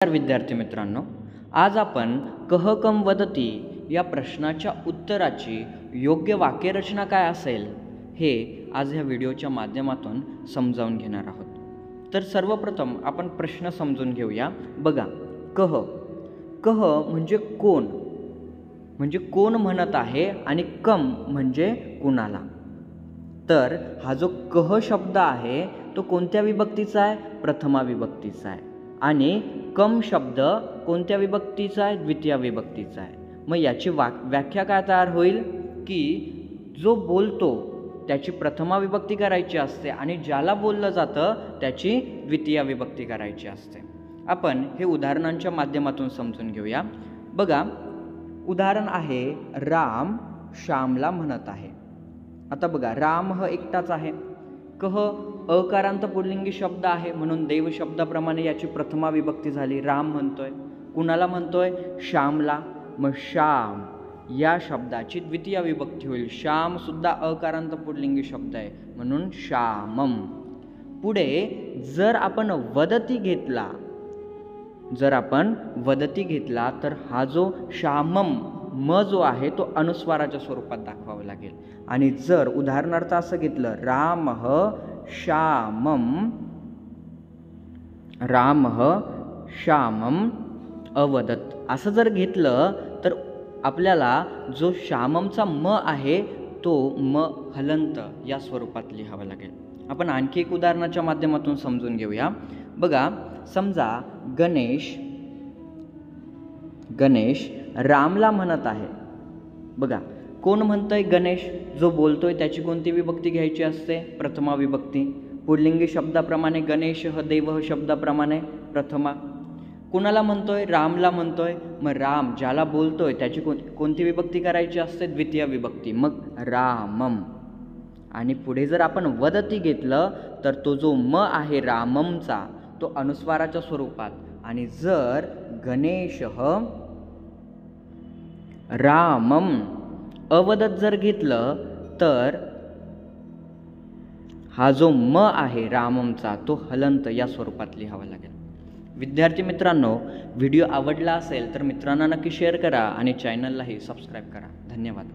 नमस्कार विद्यार्थी मित्रांनो, आज आपण कह कम वदती या प्रश्नाच्या उत्तराची योग्य वाक्यरचना काय असेल हे आज ह्या व्हिडिओच्या माध्यमातून समजावून घेणार आहोत। तर सर्वप्रथम आपण प्रश्न समजून घेऊया। बघा, कह कह म्हणजे कोण, म्हणजे कोण म्हणत आहे आणि कम म्हणजे कुणाला। तर हा जो कह शब्द आहे तो कोणत्या विभक्तीचा आहे? प्रथमा विभक्तीचा आहे। आणि कम शब्द कोणत्या विभक्तीचा आहे? द्वितीय विभक्तीचा आहे। मग याची व्याख्या काय तयार होईल की जो बोलतो त्याची प्रथमा विभक्ती करायची असते आणि ज्याला बोललं जातं त्याची द्वितीय विभक्ती करायची असते। आपण हे उदाहरणांच्या माध्यमातून समजून घेऊया। बघा, उदाहरण आहे, राम श्यामला म्हणत आहे। आता बघा, राम हा एकटाच आहे। कह अकारांत पुल्लिंगी शब्द आहे म्हणून देव शब्दाप्रमाणे याची प्रथमा विभक्ती झाली। राम म्हणतोय, कुणाला म्हणतोय? श्यामला। मग श्याम या शब्दाची द्वितीय विभक्ती होईल। श्याम सुद्धा अकारांत पुल्लिंगी शब्द आहे म्हणून श्यामम। पुढे जर आपण वदती घेतला, तर हा जो श्यामम म जो आहे तो अनुस्वाराच्या स्वरूपात दाखवावा लागेल। आणि जर उदाहरणार्थ असं घेतलं, रामः श्यामम अवदत, असं जर घेतलं तर आपल्याला जो श्याममचा म आहे तो म हलंत या स्वरूपात लिहावा लागेल। आपण आणखी एक उदाहरणाच्या माध्यमातून समजून घेऊया। बघा, समजा गणेश रामला म्हणत आहे। बघा, कोण म्हणतोय? गणेश। जो बोलतोय त्याची कोणती विभक्ती घ्यायची असते? प्रथमा विभक्ती। पुल्लिंगी शब्दाप्रमाणे गणेश ह देव शब्दाप्रमाणे प्रथमा। कुणाला म्हणतोय? रामला म्हणतोय। मग राम ज्याला बोलतोय त्याची कोणती विभक्ती करायची असते? द्वितीय विभक्ती, मग रामम। आणि पुढे जर आपण वदती घेतलं तर तो जो म आहे राममचा तो अनुस्वाराच्या स्वरूपात। आणि जर गणेश रामम अवदत जर घेतलं तर हा जो म आहे राममचा तो हलंत या स्वरूपात लिहावा लागेल। विद्यार्थी मित्रांनो, व्हिडिओ आवडला असेल तर मित्रांना नक्की शेअर करा आणि चॅनललाही सबस्क्राईब करा। धन्यवाद।